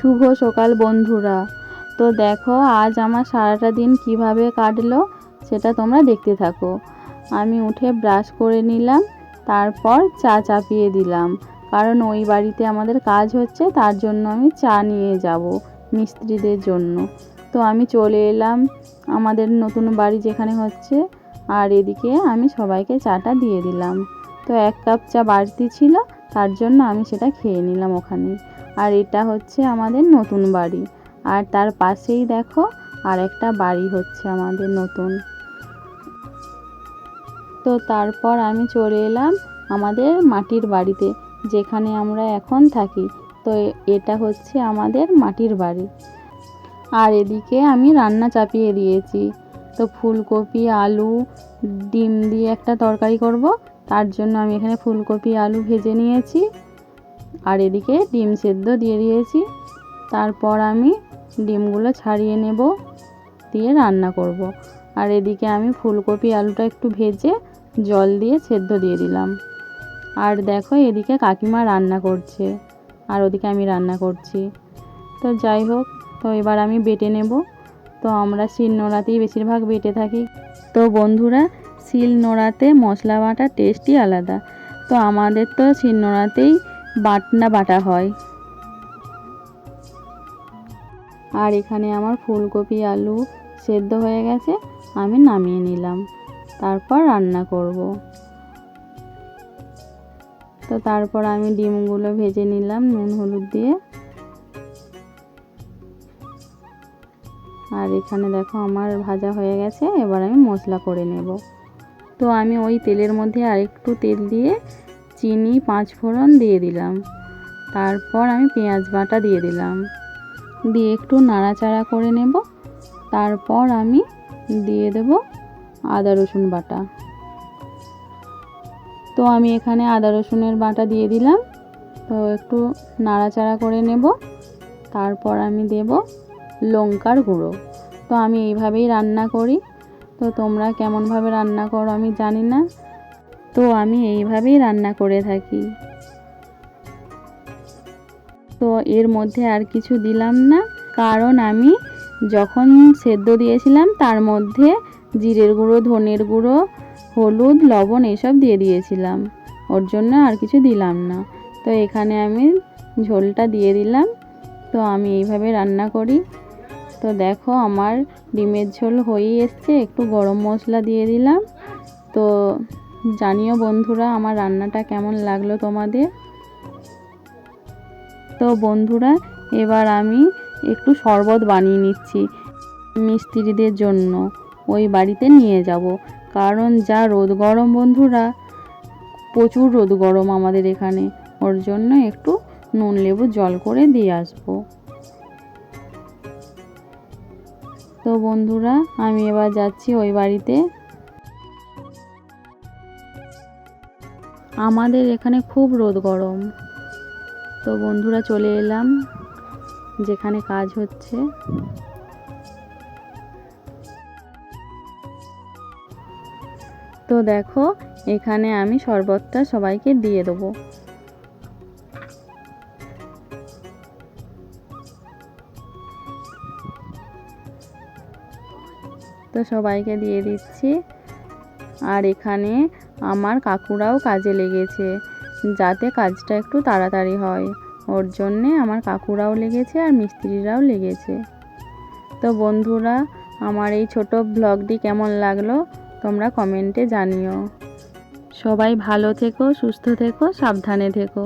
শুভ সকাল বন্ধুরা। তো দেখো আজ আমার সারাটা দিন কিভাবে কাটলো সেটা তোমরা দেখতে থাকো। আমি উঠে ব্রাশ করে নিলাম, তারপর চা চাপিয়ে দিলাম, কারণ ওই বাড়িতে আমাদের কাজ হচ্ছে, তার জন্য আমি চা নিয়ে যাব মিস্ত্রিদের জন্য। তো আমি চলে এলাম আমাদের নতুন বাড়ি যেখানে হচ্ছে, আর এদিকে আমি সবাইকে চাটা দিয়ে দিলাম। তো 1 কাপ চা বাড়তি ছিল, তার জন্য আমি সেটা খেয়ে নিলাম ওখানে। আর এটা হচ্ছে আমাদের নতুন বাড়ি, আর তার পাশেই দেখো আর একটা বাড়ি হচ্ছে আমাদের নতুন। তো তারপর আমি চলে এলাম আমাদের মাটির বাড়িতে, যেখানে আমরা এখন থাকি। তো এটা হচ্ছে আমাদের মাটির বাড়ি। আর এদিকে আমি রান্না চাপিয়ে দিয়েছি। তো ফুলকপি আলু ডিম দিয়ে একটা তরকারি করব, তার জন্য আমি এখানে ফুলকপি আলু ভেজে নিয়েছি, আর এদিকে ডিম সেদ্ধ দিয়ে দিয়েছি। তারপর আমি ডিমগুলো ছাড়িয়ে নেব, দিয়ে রান্না করব। আর এদিকে আমি ফুলকপি আলুটা একটু ভেজে জল দিয়ে সেদ্ধ দিয়ে দিলাম। আর দেখো এদিকে কাকিমা রান্না করছে, আর ওদিকে আমি রান্না করছি। তো যাই হোক, তো এবার আমি বেটে নেব। তো আমরা শিলনোড়াতেই বেশিরভাগ বেটে থাকি। তো বন্ধুরা, শিলনোড়াতে মশলা বাটার টেস্টই আলাদা। তো আমাদের তো শিলনোড়াতেই বাটা হয়। আর এখানে আমার ফুলকপি আলু সেদ্ধ হয়ে গেছে, আমি নামিয়ে নিলাম, তারপর রান্না করব। তো তারপর আমি ডিমগুলো ভেজে নিলাম নুন হলুদ দিয়ে। আর এখানে দেখো আমার ভাজা হয়ে গেছে, এবার আমি মশলা করে নেব। তো আমি ওই তেলের মধ্যে আরেকটু তেল দিয়ে চিনি 5 ফোড়ন দিয়ে দিলাম। তারপর আমি পেঁয়াজ বাটা দিয়ে দিলাম, দিয়ে একটু নাড়াচাড়া করে নেব। তারপর আমি দিয়ে দেব আদা রসুন বাটা। তো আমি এখানে আদা রসুনের বাটা দিয়ে দিলাম। তো একটু নাড়াচাড়া করে নেব। তারপর আমি দেব লঙ্কার গুঁড়ো। তো আমি এইভাবেই রান্না করি। তো তোমরা কেমনভাবে রান্না করো আমি জানি না, তো আমি এইভাবেই রান্না করে থাকি। তো এর মধ্যে আর কিছু দিলাম না, কারণ আমি যখন সেদ্ধ দিয়েছিলাম তার মধ্যে জিরের গুঁড়ো, ধনের গুঁড়ো, হলুদ, লবণ এসব দিয়ে দিয়েছিলাম, ওর জন্য আর কিছু দিলাম না। তো এখানে আমি ঝোলটা দিয়ে দিলাম। তো আমি এইভাবে রান্না করি। তো দেখো আমার ডিমের ঝোল হয়েই এসছে, একটু গরম মশলা দিয়ে দিলাম। তো জানিও বন্ধুরা আমার রান্নাটা কেমন লাগলো তোমাদের। তো বন্ধুরা, এবার আমি একটু শরবত বানিয়ে নিচ্ছি মিস্ত্রিদের জন্য, ওই বাড়িতে নিয়ে যাব। কারণ যা রোদ গরম বন্ধুরা, প্রচুর রোদ গরম আমাদের এখানে, ওর জন্য একটু নুন লেবু জল করে দিয়ে আসবো। তো বন্ধুরা, আমি এবার যাচ্ছি ওই বাড়িতে। আমাদের এখানে খুব রোদ গরম। তো বন্ধুরা চলে এলাম যেখানে কাজ হচ্ছে। তো দেখো এখানে আমি শরবতটা সবাইকে দিয়ে দেবো। তো সবাইকে দিয়ে দিচ্ছি। আর এখানে আমার কাকুরাও কাজে লেগেছে, যাতে কাজটা একটু তাড়াতাড়ি হয়, ওর জন্যে আমার কাকুরাও লেগেছে আর মিস্ত্রিরাও লেগেছে। তো বন্ধুরা, আমার এই ছোট ব্লগটি কেমন লাগলো তোমরা কমেন্টে জানিও। সবাই ভালো থেকো, সুস্থ থেকো, সাবধানে থেকো।